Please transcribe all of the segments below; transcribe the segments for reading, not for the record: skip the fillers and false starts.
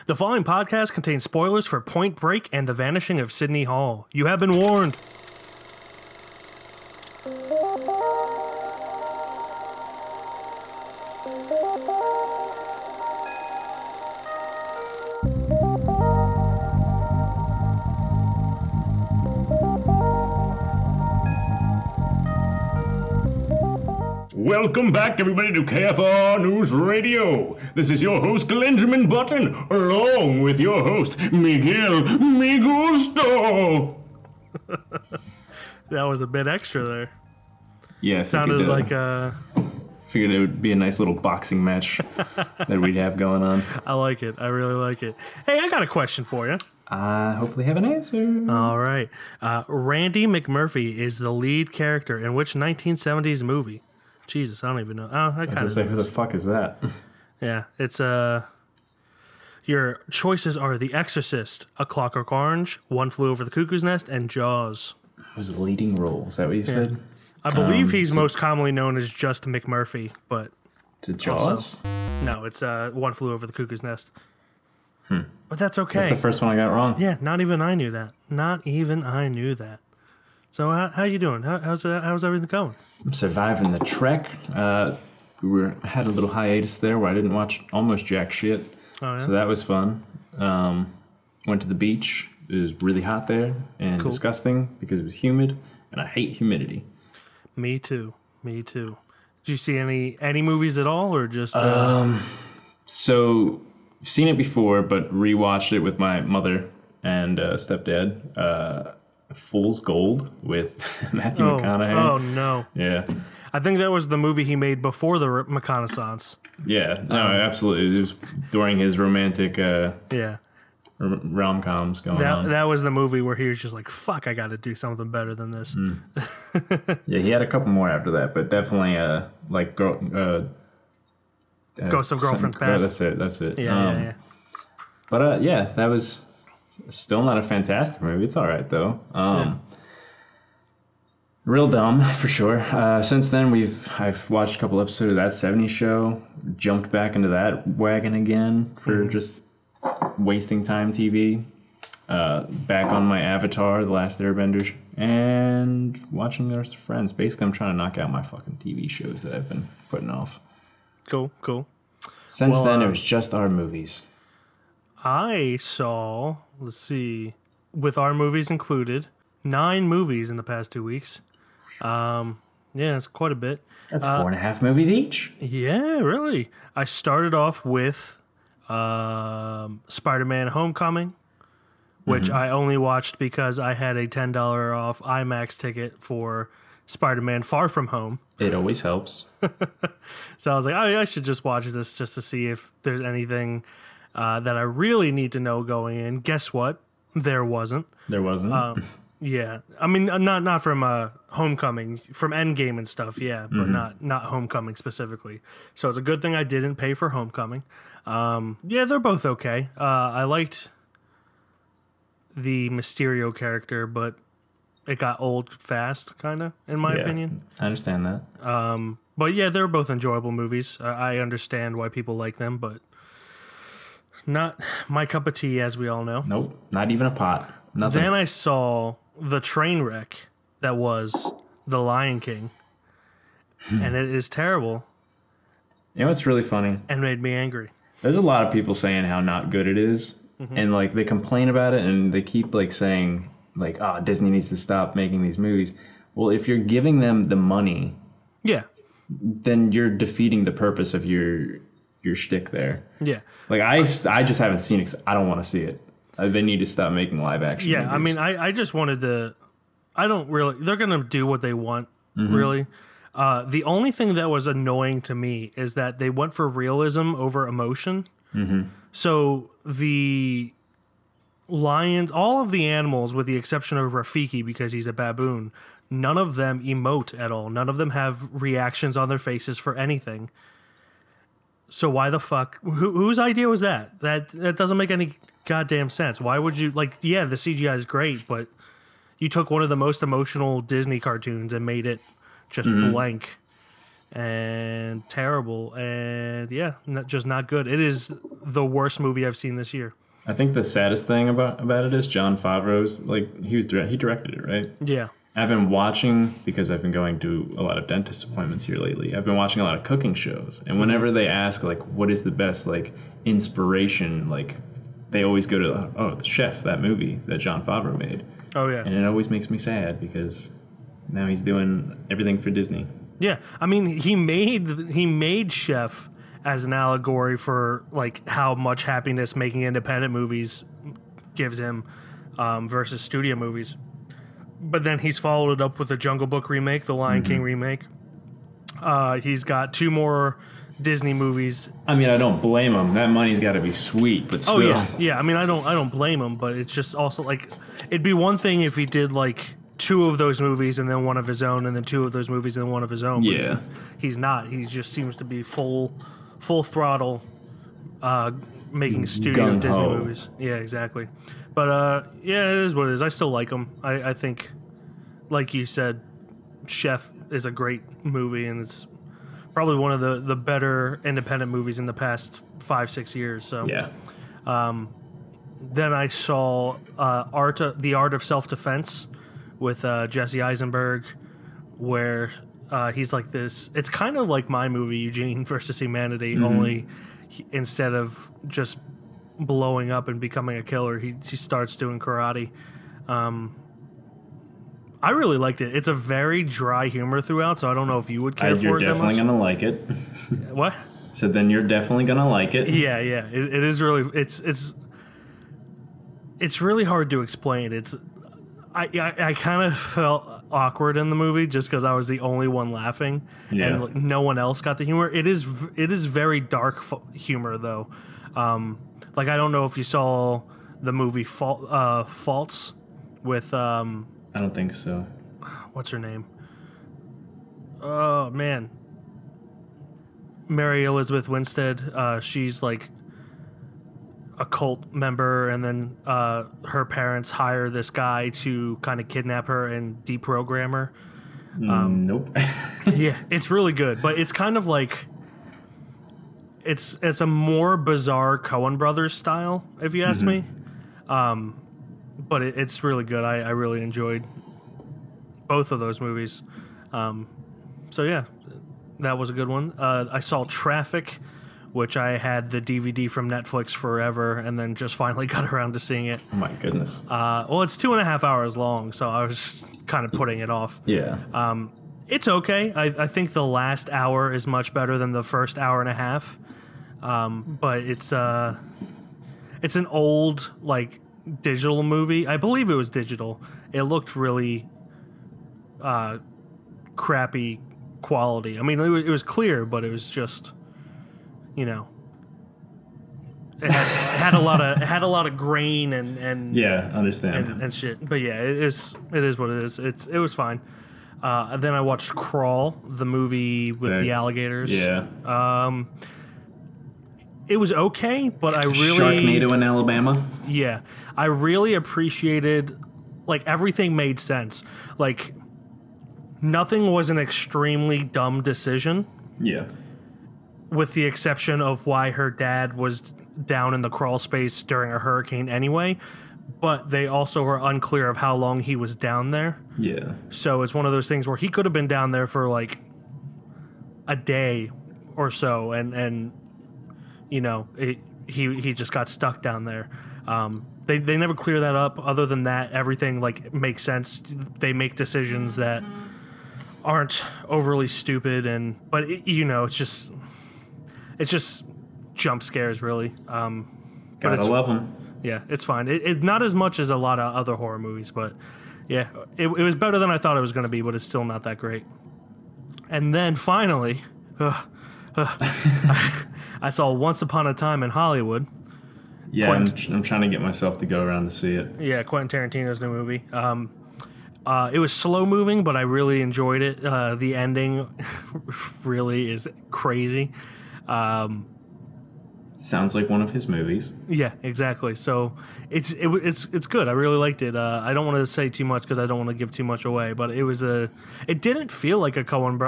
The following podcast contains spoilers for Point Break and The Vanishing of Sidney Hall. You have been warned. Welcome back, everybody, to KFR News Radio. This is your host, Glenjamin Button, along with your host, Miguel Migusto. That was a bit extra there. Yeah, Sounded like figured it would be a nice little boxing match that we'd have going on. I like it. I really like it. Hey, I got a question for you. I hopefully have an answer. All right. Randy McMurphy is the lead character in which 1970s movie? Jesus, I don't even know. Oh, I kind of know. Who the fuck is that? Yeah, it's your choices are The Exorcist, A Clockwork Orange, One Flew Over the Cuckoo's Nest, and Jaws. Was the leading role? Is that what you said? I believe he's most commonly known as just McMurphy, but to Jaws? No, it's One Flew Over the Cuckoo's Nest. But that's okay. That's the first one I got wrong. Yeah, not even I knew that. Not even I knew that. So how you doing? How's everything going? I'm surviving the trek. We had a little hiatus there where I didn't watch almost jack shit. Oh, yeah? So that was fun. Went to the beach. It was really hot there and disgusting because it was humid, and I hate humidity. Me too. Did you see any movies at all, or just? So I've seen it before, but rewatched it with my mother and stepdad. Fool's Gold with Matthew McConaughey. Oh no! Yeah, I think that was the movie he made before the reconnaissance. Yeah, no, absolutely. It was during his romantic rom-coms going on. That was the movie where he was just like, "Fuck, I got to do something better than this." Yeah, he had a couple more after that, but definitely Ghost of Girlfriend's Past. That's it. Yeah. But that was still not a fantastic movie. It's all right though. Real dumb for sure. Since then, I've watched a couple episodes of That 70s Show. Jumped back into that wagon again for just wasting time TV. Back on my Avatar, The Last Airbender, and watching The Rest of Friends. Basically, I'm trying to knock out my fucking TV shows that I've been putting off. Cool. Since then, it was just our movies. I saw, let's see, with our movies included, 9 movies in the past 2 weeks. Yeah, it's quite a bit. That's 4.5 movies each. Yeah, really. I started off with Spider-Man Homecoming, which I only watched because I had a $10 off IMAX ticket for Spider-Man Far From Home. It always helps. So I was like, I should just watch this just to see if there's anything that I really need to know going in. Guess what? There wasn't. Yeah. I mean, not from Homecoming, from Endgame and stuff, yeah, but not Homecoming specifically. So it's a good thing I didn't pay for Homecoming. Yeah, they're both okay. I liked the Mysterio character, but it got old fast, kind of, in my opinion. I understand that. But yeah, they're both enjoyable movies. I understand why people like them, but not my cup of tea, as we all know. Nope, not even a pot. Nothing. Then I saw the train wreck that was The Lion King, and it is terrible. You know what's really funny? And made me angry. There's a lot of people saying how not good it is, and like they complain about it, and they keep like saying like, "Oh, Disney needs to stop making these movies." Well, if you're giving them the money, then you're defeating the purpose of your shtick there. Yeah. Like I just haven't seen it. I don't want to see it. They need to stop making live action movies. I mean, I just wanted to. I don't really. They're gonna do what they want, really. The only thing that was annoying to me is that they went for realism over emotion. So the lions, all of the animals, with the exception of Rafiki, because he's a baboon, none of them emote at all. None of them have reactions on their faces for anything. So why the fuck? Whose idea was that? That doesn't make any goddamn sense. Why would you the CGI is great, but you took one of the most emotional Disney cartoons and made it just blank. and terrible, and just not good. It is the worst movie I've seen this year. I think the saddest thing about it is Jon Favreau's, like, he directed it, right? Yeah. I've been watching, because I've been going to a lot of dentist appointments here lately, I've been watching a lot of cooking shows, and whenever they ask, like, what is the best, like, inspiration, like, they always go to, the Chef, that movie that Jon Favreau made. Oh, yeah. And it always makes me sad, because now he's doing everything for Disney. Yeah, I mean, he made Chef as an allegory for, like, how much happiness making independent movies gives him versus studio movies. But then he's followed it up with the Jungle Book remake, the Lion King remake. He's got 2 more Disney movies. I mean, I don't blame him. That money's got to be sweet, but still. Oh yeah. I mean, I don't blame him, but it's just also like, it'd be one thing if he did like 2 of those movies and then one of his own, and then 2 of those movies and then one of his own. Yeah. He's not. He just seems to be full throttle, making studio Gung-ho. Disney movies. Yeah, exactly. But it is what it is. I still like him. I think, like you said, Chef is a great movie, and it's probably one of the better independent movies in the past 5-6 years. So Yeah. Then I saw The Art of Self-Defense with Jesse Eisenberg, where he's like this. It's kind of like my movie Eugene versus Humanity, only instead of just blowing up and becoming a killer, he starts doing karate. I really liked it. It's a very dry humor throughout, so I don't know if you would care for it that much. You're definitely gonna like it. What? So then you're definitely gonna like it. Yeah. It is really. It's really hard to explain. I kind of felt awkward in the movie just because I was the only one laughing, and like, no one else got the humor. It is very dark humor though. Like, I don't know if you saw the movie Faults with I don't think so. What's her name? Oh man, Mary Elizabeth Winstead. She's like a cult member, and then her parents hire this guy to kind of kidnap her and deprogram her. Nope. Yeah, it's really good, but it's kind of like it's a more bizarre Coen Brothers style, if you ask me. But it's really good. I really enjoyed both of those movies. So yeah, that was a good one. I saw Traffic, which I had the DVD from Netflix forever, and then just finally got around to seeing it. Oh my goodness. Well, it's 2.5 hours long, so I was kind of putting it off. Yeah. It's okay. I think the last hour is much better than the first hour and a half. But it's an old, like, digital movie. I believe it was digital. It looked really crappy quality. I mean, it was clear, but it was just, you know, it had a lot of grain and yeah, understand and shit. But yeah, it is what it is. It was fine. Then I watched Crawl, the movie with the alligators. Yeah. It was okay, but I really Sharknado in Alabama. Yeah, I really appreciated, like, everything made sense. Like, nothing was an extremely dumb decision. Yeah. With the exception of why her dad was down in the crawl space during a hurricane anyway, but they also were unclear of how long he was down there. Yeah. So it's one of those things where he could have been down there for like a day or so, and you know, he just got stuck down there. They never clear that up. Other than that, everything like makes sense. They make decisions that aren't overly stupid, but it's just jump scares really. Gotta love them. Yeah, it's fine. It's not as much as a lot of other horror movies, but yeah, it was better than I thought it was going to be, but it's still not that great. And then finally, I saw Once Upon a Time in Hollywood. Yeah, I'm trying to get myself to go around to see it. Yeah, Quentin Tarantino's new movie. It was slow moving, but I really enjoyed it. The ending really is crazy. Sounds like one of his movies. Yeah, exactly. So it's good. I really liked it. I don't want to say too much because I don't want to give too much away. But it didn't feel like a Quentin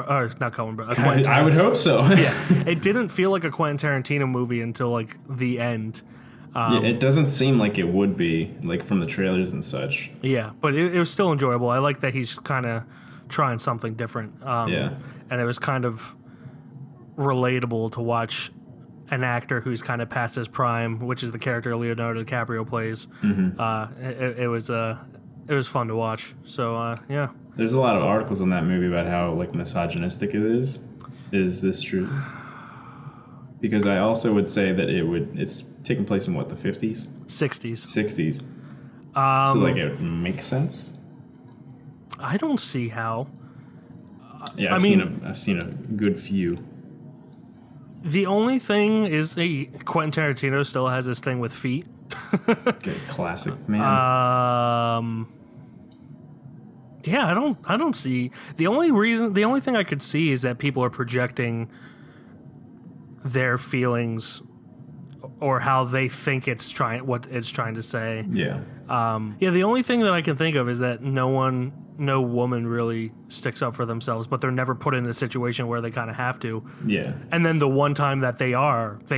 I would hope so. Yeah, it didn't feel like a Quentin Tarantino movie until like the end. Yeah, it doesn't seem like it would be, like from the trailers and such. Yeah, but it was still enjoyable. I like that he's kind of trying something different. Yeah, and it was kind of relatable to watch an actor who's kind of past his prime, which is the character Leonardo DiCaprio plays. It was fun to watch. So yeah, there's a lot of articles on that movie about how like misogynistic it is. Is this true? Because I also would say that it's taking place in what, the 50s, 60s. So like it makes sense. I don't see how. Yeah, I've seen a good few. The only thing is Quentin Tarantino still has this thing with feet. Okay, classic, man. Yeah, I don't see the only thing I could see is that people are projecting their feelings or how they think what it's trying to say. Yeah. The only thing that I can think of is that no woman really sticks up for themselves, but they're never put in a situation where they kind of have to. Yeah. And then the one time that they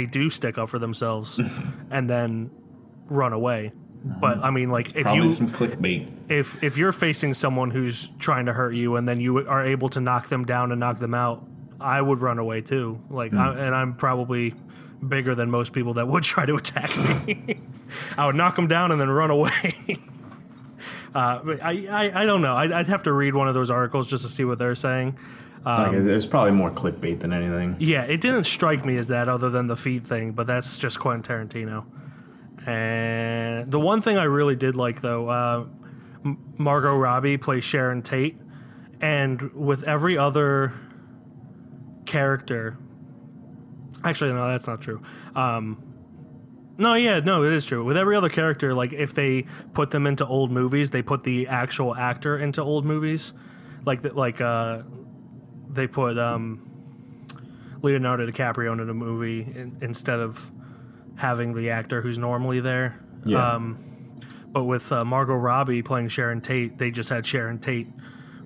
do stick up for themselves and then run away. But I mean, like, if probably some clickbait. If you're facing someone who's trying to hurt you and then you are able to knock them down and knock them out, I would run away too. Like, I'm probably bigger than most people that would try to attack me. I would knock them down and then run away. But I don't know. I'd have to read one of those articles just to see what they're saying. There's probably more clickbait than anything. Yeah, it didn't strike me as that other than the feet thing, but that's just Quentin Tarantino. And the one thing I really did like, though, Margot Robbie plays Sharon Tate, and with every other character... Actually, no, that's not true. It is true. With every other character, like, if they put them into old movies, they put the actual actor into old movies. They put Leonardo DiCaprio into a movie instead of having the actor who's normally there. Yeah. But with Margot Robbie playing Sharon Tate, they just had Sharon Tate,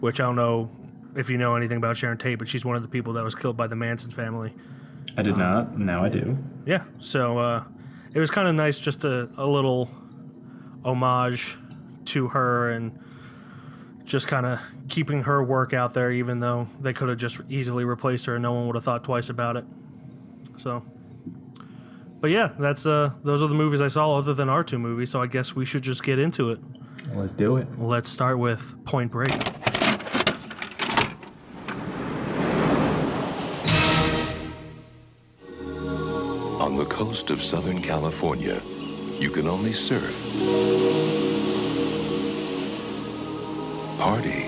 which I don't know if you know anything about Sharon Tate, but she's one of the people that was killed by the Manson family. I did not. Now I do. Yeah. So it was kind of nice, just a little homage to her and just kind of keeping her work out there, even though they could have just easily replaced her and no one would have thought twice about it. So... But yeah, those are the movies I saw other than our two movies, so I guess we should just get into it. Let's do it. Let's start with Point Break. On the coast of Southern California, you can only surf, party,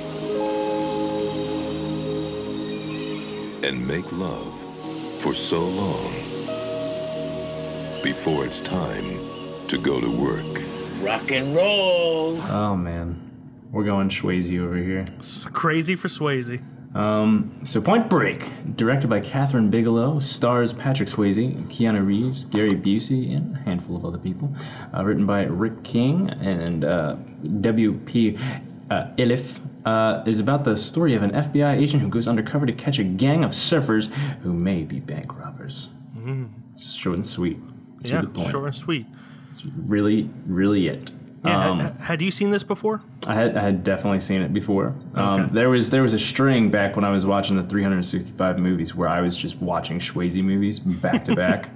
and make love for so long before it's time to go to work. Rock and roll. Oh man, we're going Swayze over here. It's crazy for Swayze. So Point Break, directed by Catherine Bigelow, stars Patrick Swayze, Keanu Reeves, Gary Busey, and a handful of other people. Written by Rick King and W.P. Iliffe, is about the story of an FBI agent who goes undercover to catch a gang of surfers who may be bank robbers. Short and sweet. Yeah, short and sweet. It's really, really it. Yeah, had you seen this before? I had definitely seen it before. Okay. There was a string back when I was watching the 365 movies where I was just watching Swayze movies back to back.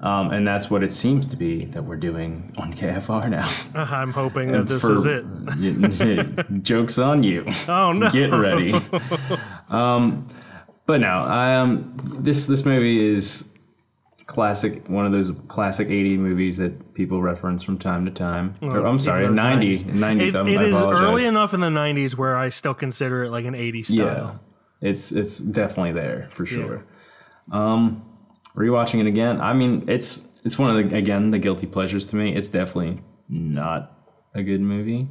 And that's what it seems to be that we're doing on KFR now. I'm hoping that this is it. Joke's on you. Oh, no. Get ready. But no, this movie is classic, one of those classic 80 movies that people reference from time to time. I'm sorry, 90s. It is early enough in the 90s where I still consider it like an 80s style. Yeah, it's definitely there for sure. Yeah. Rewatching it again, I mean, it's one of the guilty pleasures to me. It's definitely not a good movie.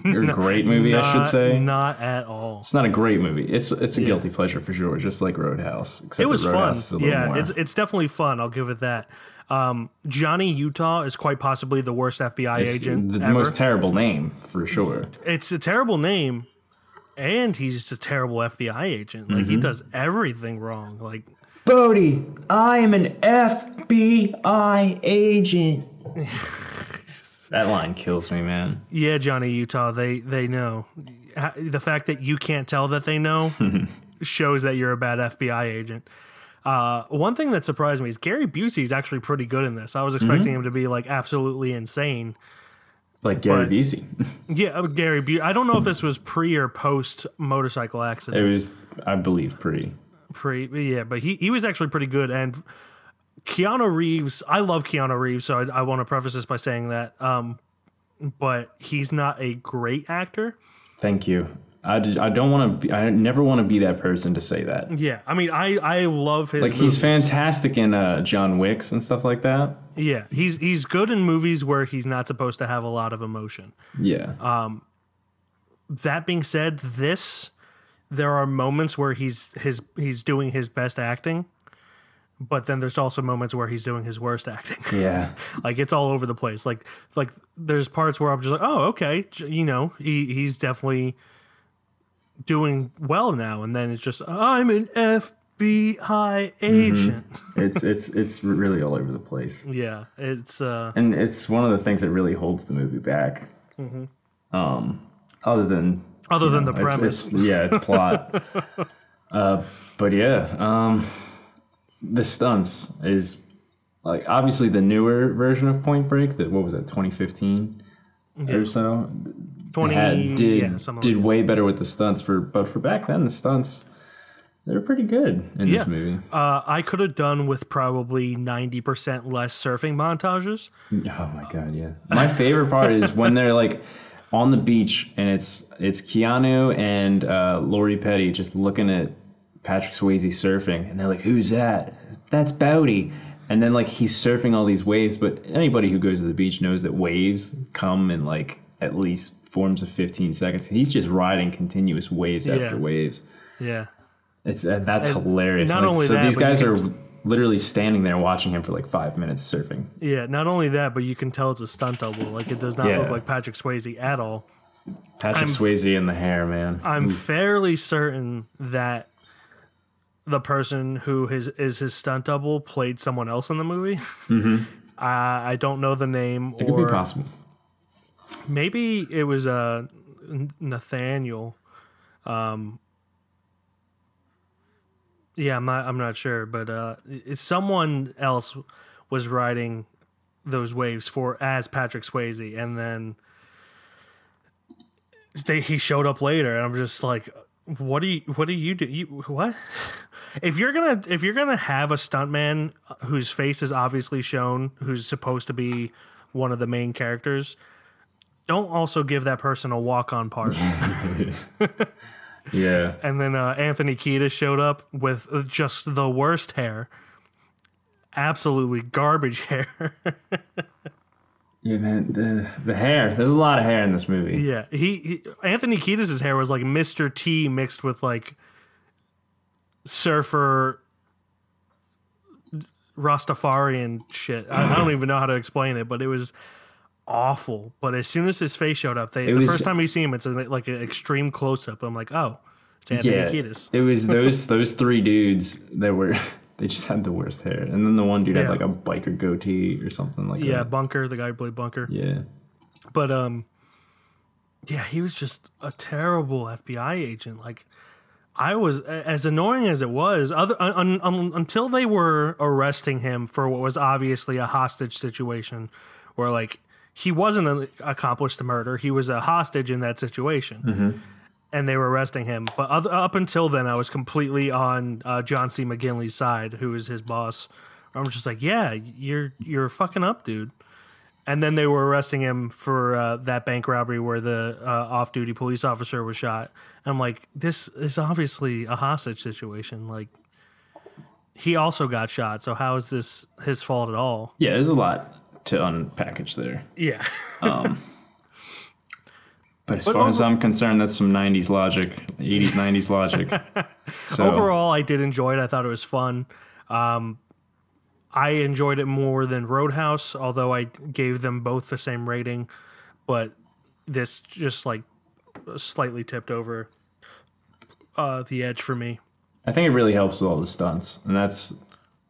Or a great movie, I should say. Not at all. It's not a great movie. It's a guilty pleasure for sure, just like Roadhouse. Except it was fun. More. It's definitely fun. I'll give it that. Johnny Utah is quite possibly the worst FBI agent the ever. most terrible name, for sure. It's a terrible name, and he's a terrible FBI agent. Like, he does everything wrong. Like, Bodhi, I am an FBI agent. That line kills me, man. yeah, Johnny Utah, they know. The fact that you can't tell that they know shows that you're a bad FBI agent. One thing that surprised me is Gary Busey is actually pretty good in this. I was expecting him to be like absolutely insane. Like Gary Busey. Yeah, Gary Busey. I don't know if this was pre or post motorcycle accident. It was, I believe, pre. Yeah, but he was actually pretty good. And Keanu Reeves, I love Keanu Reeves, so I want to preface this by saying that. But he's not a great actor. Thank you. I don't want to be, I never want to be that person to say that. Yeah, I mean, I love his like movies. He's fantastic in John Wicks and stuff like that. Yeah, he's good in movies where he's not supposed to have a lot of emotion. Yeah. That being said, there are moments where he's doing his best acting, but then there's also moments where he's doing his worst acting. Yeah. Like, it's all over the place. Like there's parts where I'm just like, oh, okay, he's definitely doing well now, and then it's just, I'm an FBI agent. It's really all over the place. Yeah, it's and it's one of the things that really holds the movie back. Other than the premise. It's plot. But yeah, the stunts is like obviously the newer version of Point Break. That what was it, 2015 or so. 20 did way better with the stunts but for back then the stunts, they were pretty good in this movie. I could have done with probably 90% less surfing montages. Oh my god, yeah. My favorite part is when they're like on the beach and it's Keanu and Lori Petty just looking at Patrick Swayze surfing, and they're like, "Who's that?" "That's Bowdy." And then like he's surfing all these waves, but anybody who goes to the beach knows that waves come in like at least forms of 15 seconds. He's just riding continuous waves after waves. Yeah. That's hilarious. Not only so that, these guys are literally standing there watching him for like 5 minutes surfing. Yeah, not only that, but you can tell it's a stunt double. Like, it does not look like Patrick Swayze at all. Patrick Swayze in the hair, man. I'm fairly certain that the person who is his stunt double played someone else in the movie. I don't know the name. It could be possible. Maybe it was Nathaniel. Yeah, I'm not sure, but someone else was riding those waves as Patrick Swayze, and then he showed up later, and I'm just like, what do you do? What? If you're gonna have a stuntman whose face is obviously shown, who's supposed to be one of the main characters, don't also give that person a walk-on part. Yeah. And then Anthony Kiedis showed up with just the worst hair. Absolutely garbage hair. Yeah, man, the hair. There's a lot of hair in this movie. Yeah, Anthony Kiedis' hair was like Mr. T mixed with like surfer Rastafarian shit. I don't even know how to explain it, but it was awful. But as soon as his face showed up, the first time you see him, it's like an extreme close up. I'm like, oh, it's Anthony Kiedis. It was those three dudes that they just had the worst hair, and then the one dude had like a biker goatee or something like that. Yeah, Bunker, the guy who played Bunker. Yeah, but he was just a terrible FBI agent. Like, I was as annoying as it was, until they were arresting him for what was obviously a hostage situation, where like he wasn't accomplished the murder; he was a hostage in that situation, and they were arresting him. But up until then, I was completely on John C. McGinley's side, who is his boss. I'm just like, yeah, you're fucking up, dude. And then they were arresting him for that bank robbery where the off-duty police officer was shot. I'm like, this is obviously a hostage situation. Like, he also got shot, so how is this his fault at all? Yeah, there's a lot to unpackage there. Yeah. But as far as I'm concerned, that's some 90s logic, 80s, 90s logic. So overall, I did enjoy it. I thought it was fun. I enjoyed it more than Roadhouse, although I gave them both the same rating. But this just like slightly tipped over the edge for me. I think it really helps with all the stunts, and that's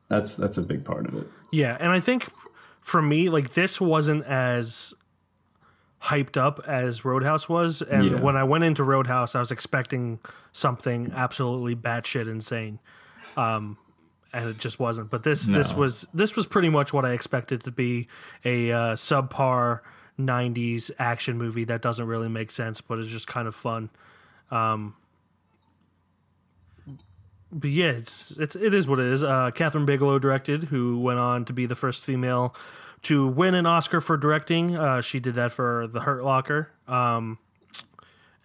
a big part of it. Yeah, and I think for me, like, this wasn't as hyped up as Roadhouse was, and when I went into Roadhouse, I was expecting something absolutely batshit insane, and it just wasn't. But this was pretty much what I expected to be, a subpar 90s action movie that doesn't really make sense, but it's just kind of fun. But yeah, it is what it is. Catherine Bigelow directed, who went on to be the first female to win an Oscar for directing. She did that for The Hurt Locker,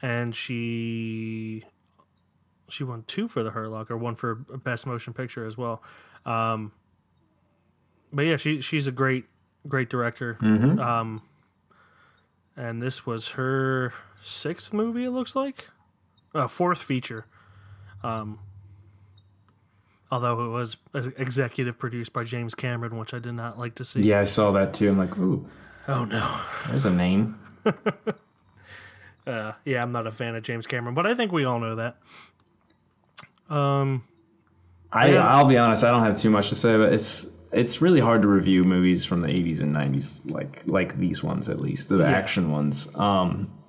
and she won 2 for The Hurt Locker, 1 for Best Motion Picture as well. But yeah, she's a great director. Mm-hmm. And this was her 6th movie, it looks like, 4th feature. Although it was executive produced by James Cameron, which I did not like to see. Yeah, I saw that too. I'm like, ooh. Oh, no. There's a name. Yeah, I'm not a fan of James Cameron, but I think we all know that. I'll be honest, I don't have too much to say, but it's really hard to review movies from the 80s and 90s like these ones, at least, the action ones.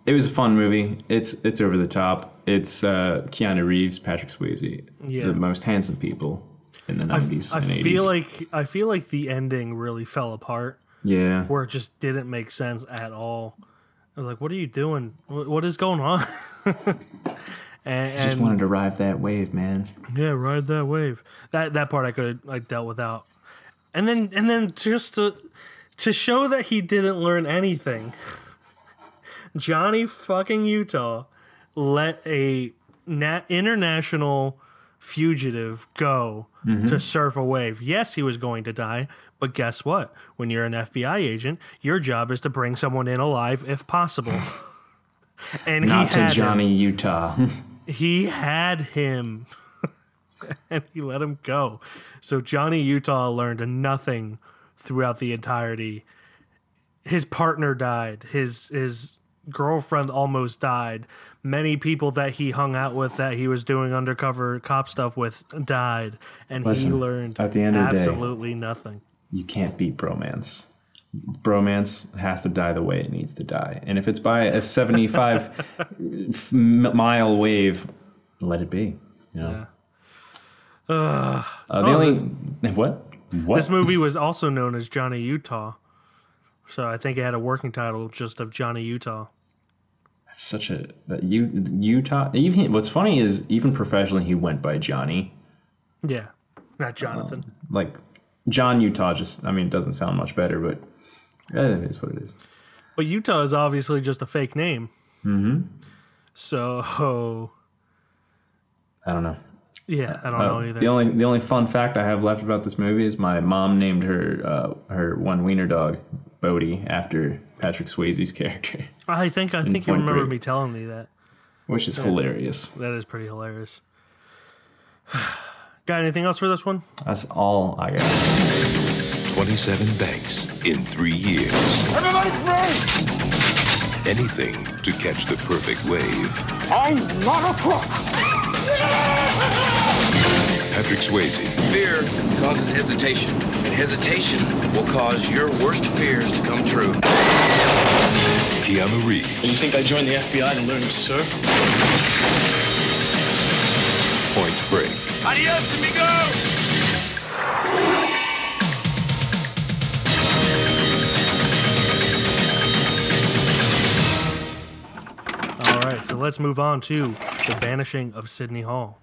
It was a fun movie. It's over the top. It's Keanu Reeves, Patrick Swayze, the most handsome people in the 90s and 80s. I feel like the ending really fell apart. Yeah. Where it just didn't make sense at all. I was like, what are you doing? What is going on? and just wanted to ride that wave, man. Yeah, ride that wave. That part I could have dealt without. And then just to show that he didn't learn anything, Johnny fucking Utah let a international fugitive go to surf a wave. Yes, he was going to die, but guess what? When you're an FBI agent, your job is to bring someone in alive if possible. And not he had to Johnny Utah. He had him, and he let him go. So Johnny Utah learned nothing throughout the entirety. His partner died. His girlfriend almost died. Many people that he hung out with, that he was doing undercover cop stuff with, died. And he learned at the end of the day, absolutely nothing. You can't beat bromance. Bromance has to die the way it needs to die. And if it's by a 75-mile wave, let it be. You know? Yeah. What? This movie was also known as Johnny Utah. So I think it had a working title just of Johnny Utah. Utah. Even what's funny is even professionally he went by Johnny. Yeah, not Jonathan. Like John Utah. It doesn't sound much better, but it is what it is. But Utah is obviously just a fake name. Mm-hmm. So I don't know. Yeah, I don't know either. The only fun fact I have left about this movie is my mom named her one wiener dog Bodie after Patrick Swayze's character. I think you remember me telling me that. Which is hilarious. That is pretty hilarious. Got anything else for this one? That's all I got. 27 banks in 3 years. Everybody free! Anything to catch the perfect wave. I'm not a crook! Patrick Swayze. Fear causes hesitation, and hesitation will cause your worst fears to come true. Keanu Reeves. You think I joined the FBI to learn to surf? Point Break. Adios, amigo! All right, so let's move on to The Vanishing of Sidney Hall.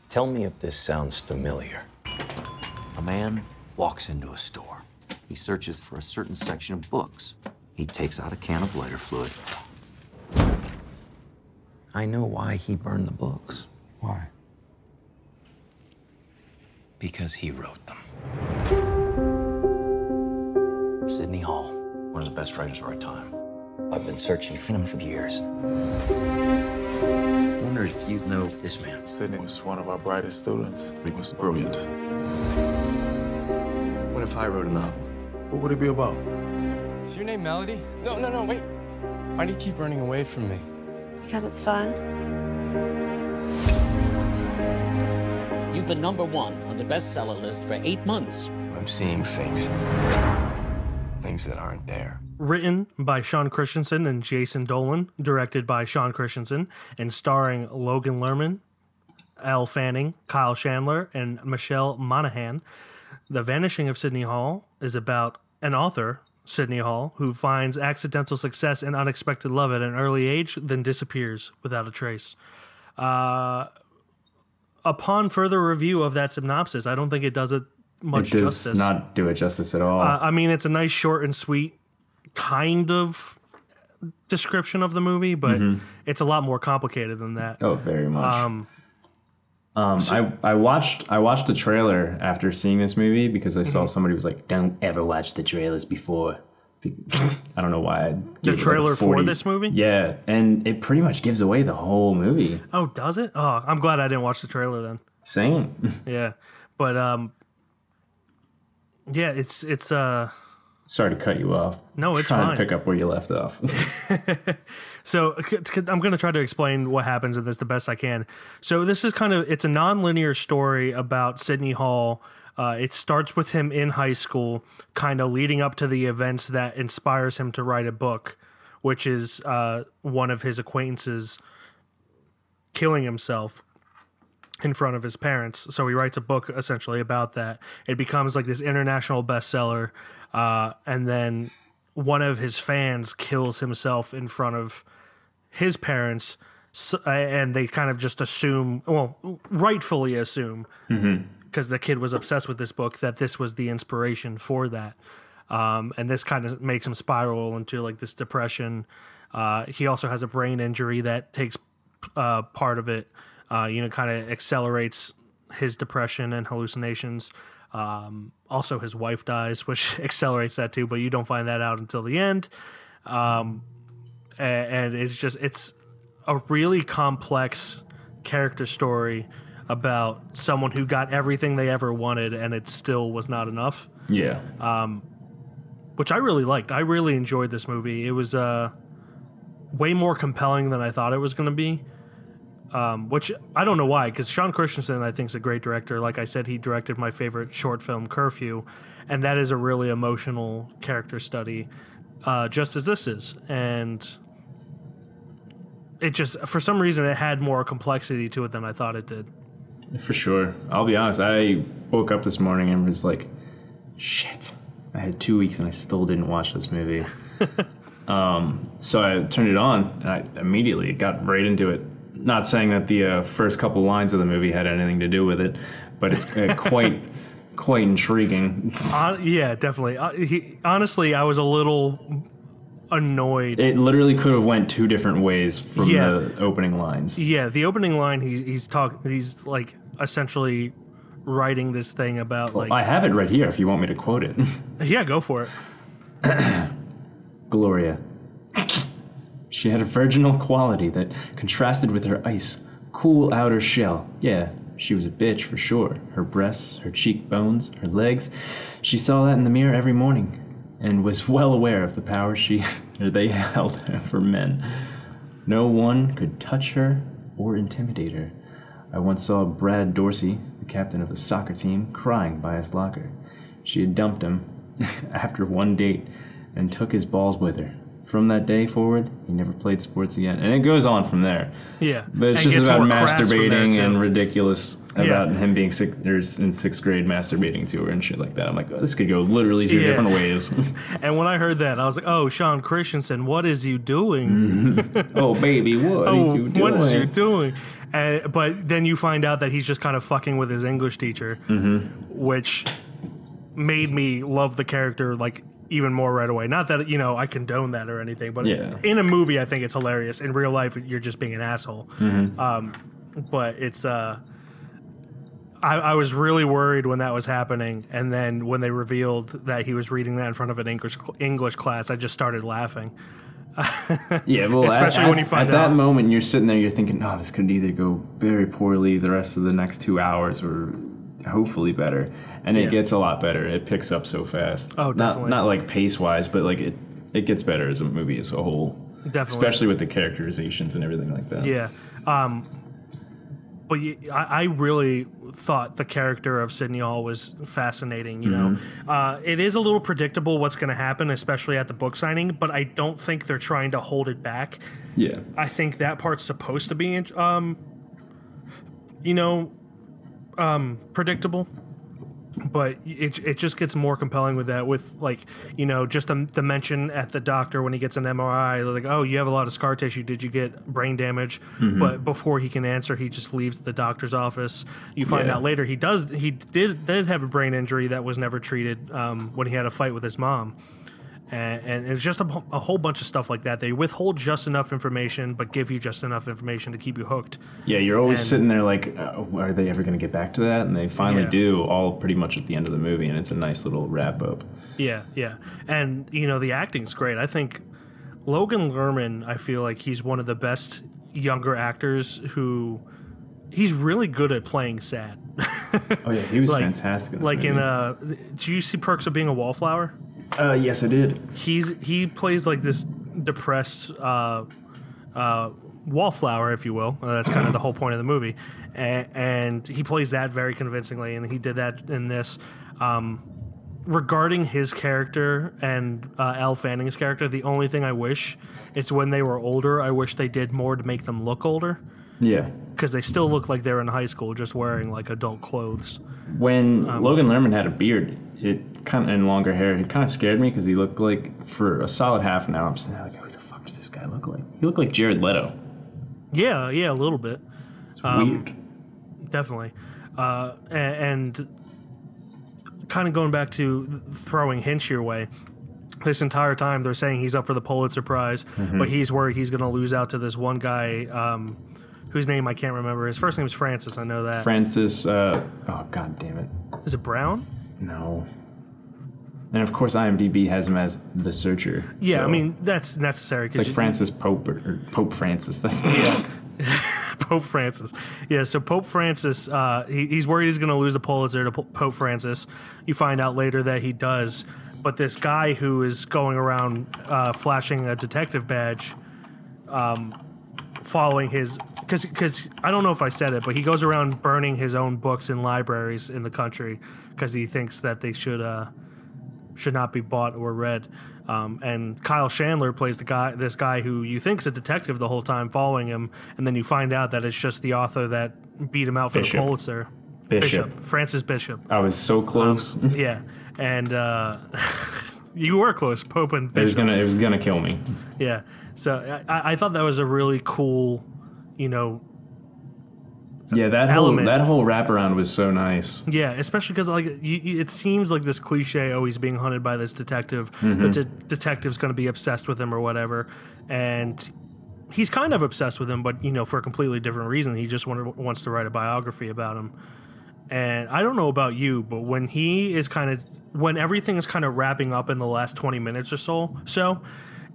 Tell me if this sounds familiar. A man walks into a store. He searches for a certain section of books. He takes out a can of lighter fluid. I know why he burned the books. Why? Because he wrote them. Sidney Hall, one of the best writers of our time. I've been searching for him for years. wonder if you know this man. Sidney was one of our brightest students. He was brilliant. What if I wrote a novel? What would it be about? Is your name Melody? No, wait. Why do you keep running away from me? Because it's fun. You've been #1 on the bestseller list for 8 months. I'm seeing things that aren't there. Written by Sean Christensen and Jason Dolan, directed by Sean Christensen, and starring Logan Lerman, Elle Fanning, Kyle Chandler, and Michelle Monaghan. The Vanishing of Sidney Hall is about an author, Sidney Hall, who finds accidental success and unexpected love at an early age, then disappears without a trace. Upon further review of that synopsis, I don't think it does it much justice. It does not do it justice at all. I mean, it's a nice, short and sweet kind of description of the movie, but it's a lot more complicated than that. Oh, very much. I watched the trailer after seeing this movie because I saw somebody was like, "Don't ever watch the trailers before." I don't know why. The trailer for this movie? Yeah, and it pretty much gives away the whole movie. Oh, does it? Oh, I'm glad I didn't watch the trailer then. Same. Yeah, but yeah, it's Sorry to cut you off. No, it's trying fine. to pick up where you left off. So I'm going to try to explain what happens in this the best I can. So this is it's a non-linear story about Sidney Hall. It starts with him in high school, kind of leading up to the events that inspires him to write a book, which is one of his acquaintances killing himself in front of his parents. So he writes a book essentially about that. It becomes like this international bestseller. And then one of his fans kills himself in front of his parents. And they kind of just assume, well, rightfully assume, because the kid was obsessed with this book, that this was the inspiration for that. And this kind of makes him spiral into like this depression. He also has a brain injury that takes part of it. Kind of accelerates his depression and hallucinations. Also, his wife dies, which accelerates that too, but you don't find that out until the end. And it's a really complex character story about someone who got everything they ever wanted and it still was not enough. Yeah. Which I really liked. I really enjoyed this movie. It was way more compelling than I thought it was going to be. Which I don't know why, because Sean Christensen, I think, is a great director. Like I said, he directed my favorite short film, Curfew, and that is a really emotional character study, just as this is. And it just, for some reason, it had more complexity to it than I thought it did. For sure. I'll be honest, I woke up this morning and was like, shit, I had 2 weeks and I still didn't watch this movie. So I turned it on and I immediately got right into it. Not saying that the first couple lines of the movie had anything to do with it, but it's quite intriguing. Yeah, definitely. Honestly, I was a little annoyed. It literally could have went two different ways from the opening lines. Yeah, the opening line, he's like essentially writing this thing about like. I have it right here if you want me to quote it. Yeah, go for it. Gloria. She had a virginal quality that contrasted with her ice, cool outer shell. Yeah, she was a bitch for sure. Her breasts, her cheekbones, her legs. She saw that in the mirror every morning and was well aware of the power they held for men. No one could touch her or intimidate her. I once saw Brad Dorsey, the captain of the soccer team, crying by his locker. She had dumped him after one date and took his balls with her. From that day forward, he never played sports again. And it goes on from there. Yeah. But it's just about masturbating and ridiculous about him being in sixth grade masturbating to her and shit like that. I'm like, oh, this could go literally two different ways. And when I heard that, I was like, oh, Sean Christensen, what is you doing? Oh, baby, what is you doing? What is you doing? But then you find out that he's just kind of fucking with his English teacher, which made me love the character, like, even more right away. Not that, I condone that or anything, but in a movie, I think it's hilarious. In real life, you're just being an asshole. But it's, I was really worried when that was happening. And then when they revealed that he was reading that in front of an English class, I just started laughing. Yeah, well, especially when you find at out. that moment, you're sitting there, you're thinking, oh, this could either go very poorly the rest of the next 2 hours, or hopefully better. And it gets a lot better. It picks up so fast. Oh, definitely. Not like pace wise, but like it gets better as a movie as a whole. Definitely. Especially with the characterizations and everything like that. Yeah. But I really thought the character of Sidney Hall was fascinating. You know, it is a little predictable what's going to happen, especially at the book signing. But I don't think they're trying to hold it back. Yeah. I think that part's supposed to be, predictable. But it just gets more compelling with that, with like, you know, just the mention at the doctor when he gets an MRI, they're like, oh, you have a lot of scar tissue. Did you get brain damage? But before he can answer, he just leaves the doctor's office. You find out later he did have a brain injury that was never treated when he had a fight with his mom. And it's just a whole bunch of stuff like that. They withhold just enough information, but give you just enough information to keep you hooked. Yeah, you're always sitting there like, are they ever going to get back to that? And they finally do, all pretty much at the end of the movie, and it's a nice little wrap-up. Yeah. And, you know, the acting's great. I think Logan Lerman, I feel like he's one of the best younger actors who... He's really good at playing sad. Oh, yeah, he was fantastic in this movie. Did you see Perks of Being a Wallflower? Yes, I did. He plays like this depressed wallflower, if you will. That's kind of the whole point of the movie, and he plays that very convincingly, and he did that in this. Regarding his character and Elle Fanning's character, the only thing I wish is when they were older, I wish they did more to make them look older. Yeah. Because they still look like they're in high school, just wearing like adult clothes. When Logan Lerman had a beard, and longer hair, it kind of scared me because he looked like, for a solid half an hour, I'm sitting there like, who the fuck does this guy look like? He looked like Jared Leto. Yeah, a little bit. It's weird. Definitely. And kind of going back to throwing hints your way, this entire time they're saying he's up for the Pulitzer Prize, but he's worried he's going to lose out to this one guy whose name I can't remember. His first name is Francis, I know that. Francis, oh, god damn it. Is it Brown? No. And of course IMDb has him as the Searcher. Yeah, so I mean, that's necessary. It's like Francis Pope, or Pope Francis. That's Pope Francis. Yeah, so Pope Francis, he's worried he's going to lose the Pulitzer to Pope Francis. You find out later that he does. But this guy who is going around flashing a detective badge, following his... Because I don't know if I said it, but he goes around burning his own books in libraries in the country because he thinks that they should not be bought or read. And Kyle Chandler plays this guy who you think is a detective the whole time following him, and then you find out that it's just the author that beat him out for the Pulitzer. Bishop. Francis Bishop. I was so close. Yeah, and you were close, Pope and Bishop. It was gonna kill me. Yeah, so I thought that was a really cool, yeah, that whole wraparound was so nice. Yeah, especially because it seems like this cliche, oh, he's being hunted by this detective. The detective's going to be obsessed with him or whatever, and he's kind of obsessed with him, but for a completely different reason. He just wants to write a biography about him. And I don't know about you, but when everything is kind of wrapping up in the last 20 minutes or so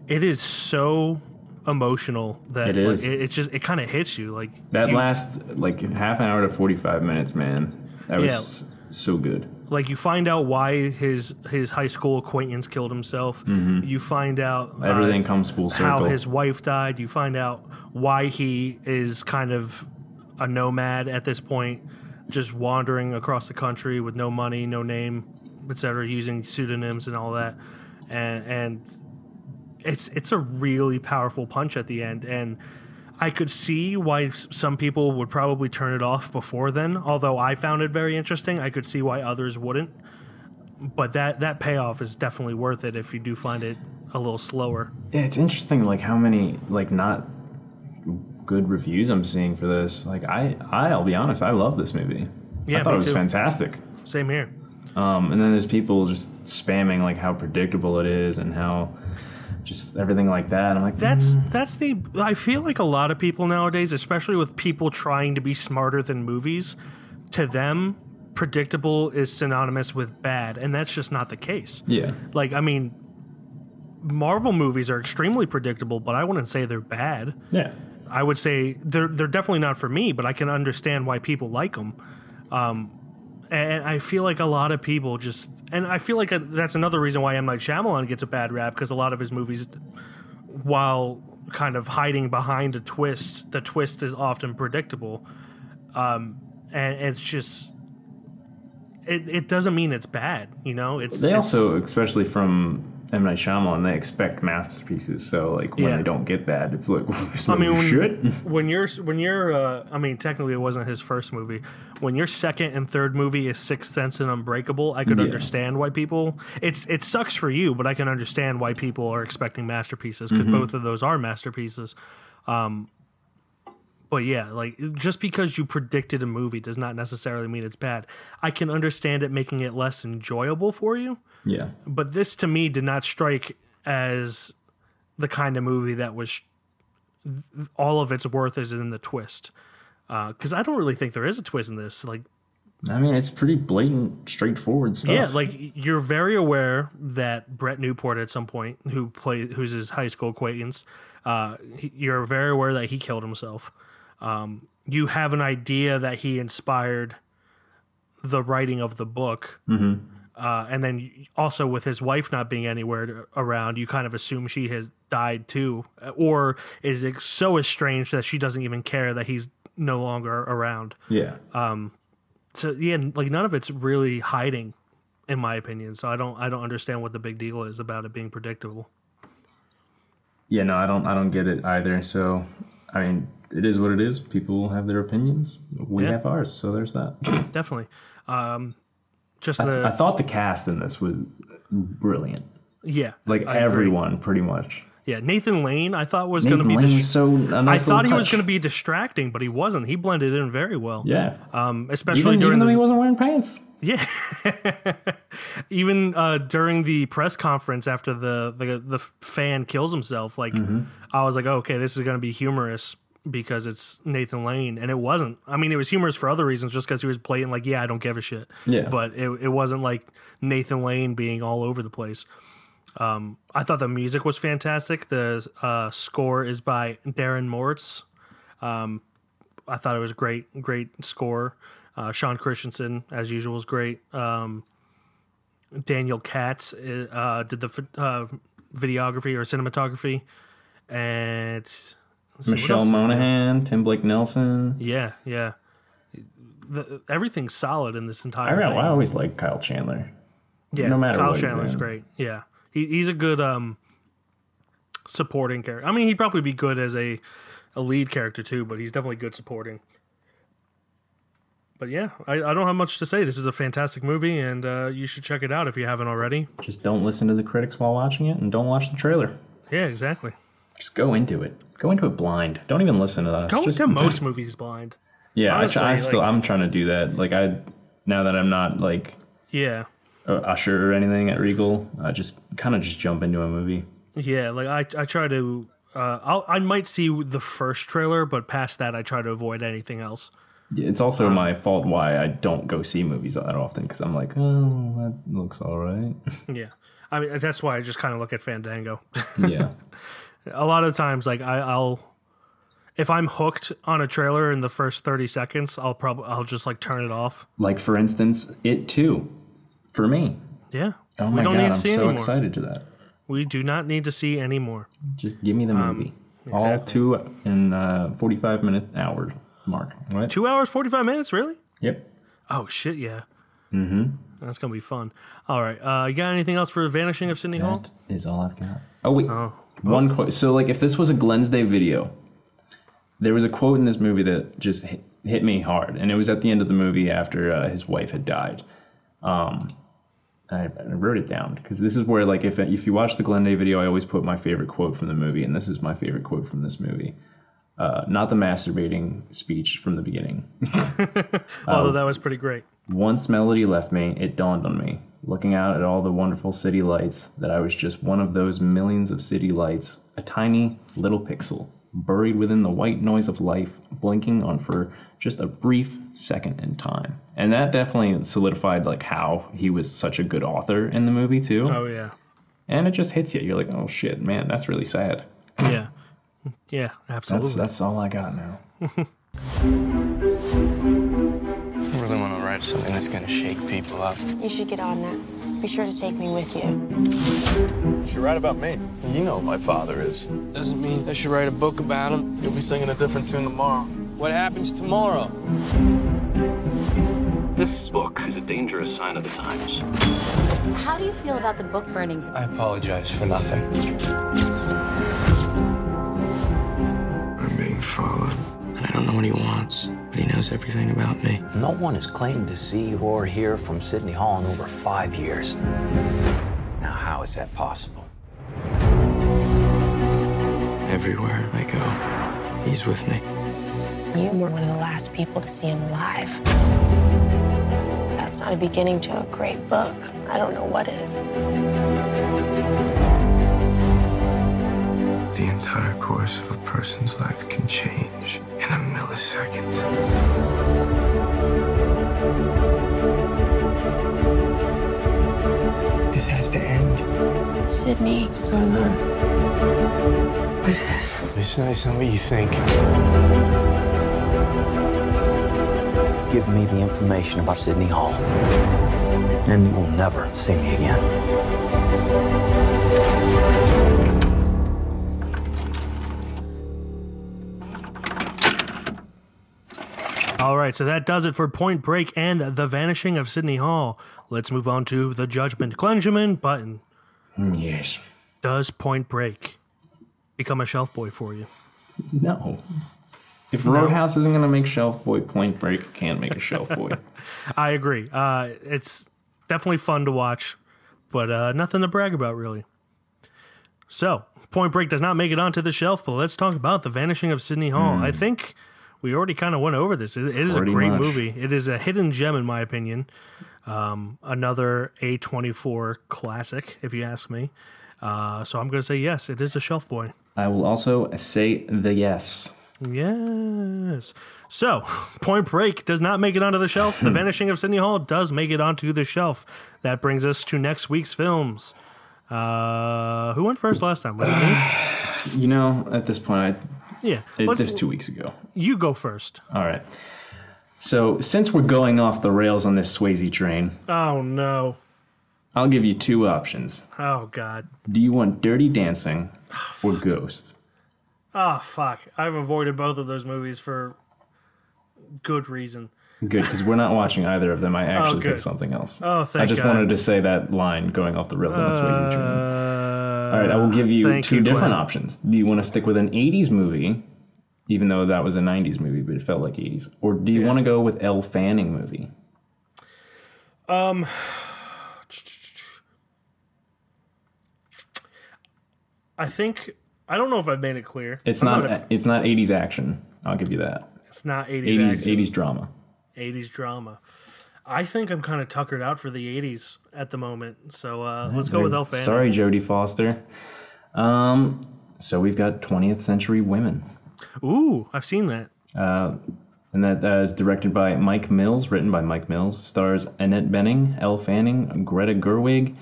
it is so emotional that it is. It kind of hits you like that last half an hour to 45 minutes, man. That was so good. Like, you find out why his high school acquaintance killed himself. You find out everything comes full circle. How his wife died. You find out why he is kind of a nomad at this point, just wandering across the country with no money, no name, etc., using pseudonyms and all that. And it's a really powerful punch at the end, and I could see why some people would probably turn it off before then. Although I found it very interesting, I could see why others wouldn't. But that payoff is definitely worth it if you do find it a little slower. Yeah, it's interesting, how many not good reviews I'm seeing for this. I'll be honest, I love this movie. Yeah, I thought it was too. fantastic. Same here. And then there's people just spamming how predictable it is and how just everything like that. I'm like, I feel like a lot of people nowadays, especially with people trying to be smarter than movies, to them, predictable is synonymous with bad, and that's just not the case. Yeah. Marvel movies are extremely predictable, but I wouldn't say they're bad. Yeah. I would say they're definitely not for me, but I can understand why people like them. And I feel like a lot of people just... And I feel like that's another reason why M. Night Shyamalan gets a bad rap, because a lot of his movies, while kind of hiding behind a twist, the twist is often predictable. And it's just... It doesn't mean it's bad, you know? They also, especially from M. Night Shyamalan, they expect masterpieces. So, like, when they don't get that, it's like, this movie shit. When you're I mean, technically it wasn't his first movie. When your second and third movie is Sixth Sense and Unbreakable, I could understand why people... It sucks for you, but I can understand why people are expecting masterpieces, because both of those are masterpieces. But yeah, like, just because you predicted a movie does not necessarily mean it's bad. I can understand it making it less enjoyable for you. Yeah. But this, to me, did not strike as the kind of movie that was... all of its worth is in the twist. Because I don't really think there is a twist in this. Like, I mean, it's pretty blatant, straightforward stuff. Yeah, like, you're very aware that Brett Newport at some point, who's his high school acquaintance, you're very aware that he killed himself. You have an idea that he inspired the writing of the book. And then also with his wife not being anywhere around, you kind of assume she has died too, or is so estranged that she doesn't even care that he's no longer around. Yeah. So yeah, like, none of it's really hiding, in my opinion. So I don't understand what the big deal is about it being predictable. Yeah, no, I don't get it either. So, I mean, it is what it is. People have their opinions. We have ours. So there's that. Definitely. I thought the cast in this was brilliant. Yeah. Like, everyone, pretty much. Yeah, Nathan Lane, I thought was going to be... I thought he was going to be distracting, but he wasn't. He blended in very well. Yeah. Especially even though he wasn't wearing pants. Yeah. Even during the press conference after the fan kills himself, like, I was like, oh, okay, this is going to be humorous because it's Nathan Lane, and it wasn't. I mean, it was humorous for other reasons, just because he was blatant, like, yeah, I don't give a shit. Yeah. But it wasn't like Nathan Lane being all over the place. I thought the music was fantastic. The score is by Darren Moritz. I thought it was great score. Sean Christensen, as usual, was great. Daniel Katz did the videography or cinematography, and Michelle Monaghan, Tim Blake Nelson. Yeah. Everything's solid in this entire thing. I always like Kyle Chandler. Yeah, no matter Kyle what Chandler's great. Yeah, he's a good supporting character. I mean, he'd probably be good as a lead character too, but he's definitely good supporting. But yeah, I don't have much to say. This is a fantastic movie, and you should check it out if you haven't already. Just don't listen to the critics while watching it, and don't watch the trailer. Yeah, exactly. Just go into it. Go into it blind. Don't even listen to us. Go into most movies blind. Yeah, honestly, I'm trying to do that. Like, now that I'm not like usher or anything at Regal, I just jump into a movie. Yeah, like I try to. I might see the first trailer, but past that, I try to avoid anything else. It's also my fault why I don't go see movies that often, because I'm like, oh, that looks all right. Yeah, I mean, that's why I just kind of look at Fandango. Yeah. A lot of times, like, I'll if I'm hooked on a trailer in the first 30 seconds, I'll just like turn it off. Like, for instance, It 2 for me. Yeah. Oh my God, I'm so excited to that. We do not need to see any more. Just give me the movie. Exactly. All 2 and 45-minute hour mark. Right? 2 hours, 45 minutes, really? Yep. Oh, shit, yeah. Mm-hmm. That's going to be fun. All right. You got anything else for Vanishing of Sidney Hall? That is all I've got. Oh, wait. One quote. So, like, if this was a Glenn's Day video, there was a quote in this movie that just hit me hard. And it was at the end of the movie after his wife had died. I wrote it down because this is where, like, if you watch the Glenn Day video, I always put my favorite quote from the movie, and this is my favorite quote from this movie. Not the masturbating speech from the beginning. Although that was pretty great. Once Melody left me, it dawned on me, looking out at all the wonderful city lights, that I was just one of those millions of city lights, a tiny little pixel, buried within the white noise of life, blinking on for just a brief second in time. And that definitely solidified, like, how he was such a good author in the movie too. Oh yeah. And it just hits you. You're like, oh shit, man, that's really sad. Yeah. Yeah, absolutely. That's all I got now. I really want to write something that's going to shake people up. You should get on that. Be sure to take me with you. You should write about me. You know who my father is. Doesn't mean I should write a book about him. You'll be singing a different tune tomorrow. What happens tomorrow? This book is a dangerous sign of the times. How do you feel about the book burnings? I apologize for nothing. I'm being followed. And I don't know what he wants, but he knows everything about me. No one has claimed to see or hear from Sidney Hall in over 5 years. Now, how is that possible? Everywhere I go, he's with me. You were one of the last people to see him alive. That's not a beginning to a great book. I don't know what is. The entire course of a person's life can change in a millisecond. This has to end. Sidney, what's going on? What is this? It's not what you think. Give me the information about Sidney Hall, and you will never see me again. All right, so that does it for Point Break and The Vanishing of Sidney Hall. Let's move on to The Judgment. Glenjamin Button. Yes. Does Point Break become a shelf boy for you? No. If Roadhouse isn't going to make Shelf Boy, Point Break can't make a Shelf Boy. I agree. It's definitely fun to watch, but nothing to brag about, really. So, Point Break does not make it onto the shelf, but let's talk about The Vanishing of Sidney Hall. I think we already kind of went over this. It is Pretty a great much. movie. It is a hidden gem, in my opinion. Another A24 classic, if you ask me. So I'm going to say yes, it is a shelf boy. I will also say the yes. Yes. So, Point Break does not make it onto the shelf. The Vanishing of Sidney Hall does make it onto the shelf. That brings us to next week's films. Who went first last time? Was it me? You know, at this point, Yeah. this was 2 weeks ago. You go first. All right. So, since we're going off the rails on this Swayze train, Oh, no. I'll give you two options. Oh, God. Do you want Dirty Dancing or Ghost? Oh, fuck. I've avoided both of those movies for good reason. Good, because we're not watching either of them. I actually good. picked something else. Oh, thank I just God. wanted to say that line going off the rails on the Swayze train. All right, I will give you two different options. Do you want to stick with an 80s movie, even though that was a 90s movie, but it felt like 80s? Or do you want to go with Elle Fanning movie? I think... I don't know if I've made it clear. It's not 80s action. I'll give you that. It's not 80s action. 80s drama. 80s drama. I think I'm kind of tuckered out for the 80s at the moment. So let's go with Elle Fanning. Sorry, Jodie Foster. So we've got 20th Century Women. Ooh, I've seen that. And that is directed by Mike Mills, written by Mike Mills. Stars Annette Bening, Elle Fanning, Greta Gerwig,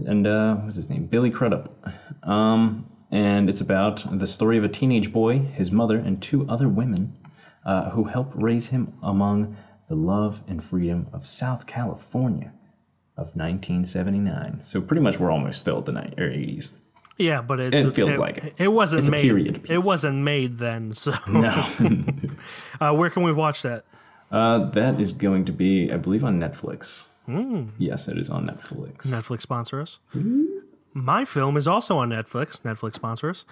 and what's his name? Billy Crudup. And it's about the story of a teenage boy, his mother, and two other women who help raise him among the love and freedom of South California of 1979. So pretty much we're almost still at the 80s. Yeah, but it feels like it. It wasn't It's a made. period piece. It wasn't made then. So No. where can we watch that? That is going to be, I believe, on Netflix. Yes, it is on Netflix. Netflix sponsor us. My film is also on Netflix. Netflix sponsor us.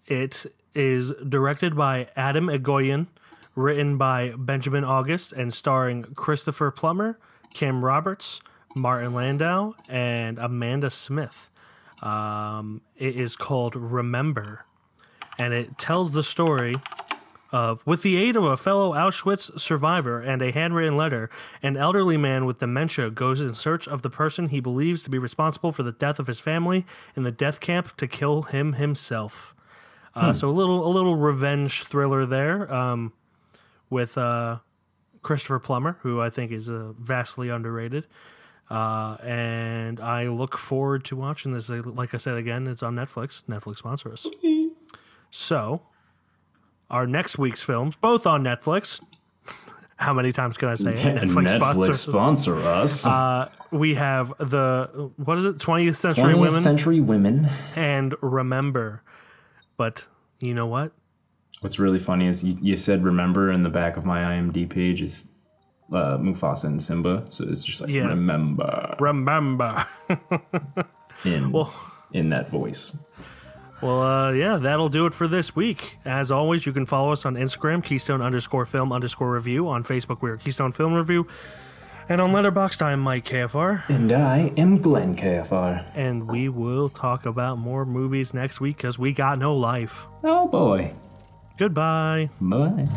It is directed by Adam Egoyan, written by Benjamin August, and starring Christopher Plummer, Kim Roberts, Martin Landau, and Amanda Smith. It is called Remember, and it tells the story of, with the aid of a fellow Auschwitz survivor and a handwritten letter, an elderly man with dementia goes in search of the person he believes to be responsible for the death of his family in the death camp to kill him himself. So a little revenge thriller there, with Christopher Plummer, who I think is vastly underrated. And I look forward to watching this. Like I said, again, it's on Netflix. Netflix sponsor us. So, our next week's films, both on Netflix. How many times can I say it? Netflix sponsor us. We have the, what is it? 20th Century Women. And Remember. But you know what? What's really funny is you said Remember in the back of my IMDb page is Mufasa and Simba. So it's just like, Remember. In that voice. Well, that'll do it for this week. As always, you can follow us on Instagram, Keystone_film_review. On Facebook, we are Keystone Film Review. And on Letterboxd, I'm Mike KFR. And I am Glenn KFR. And we will talk about more movies next week because we got no life. Oh, boy. Goodbye. Bye.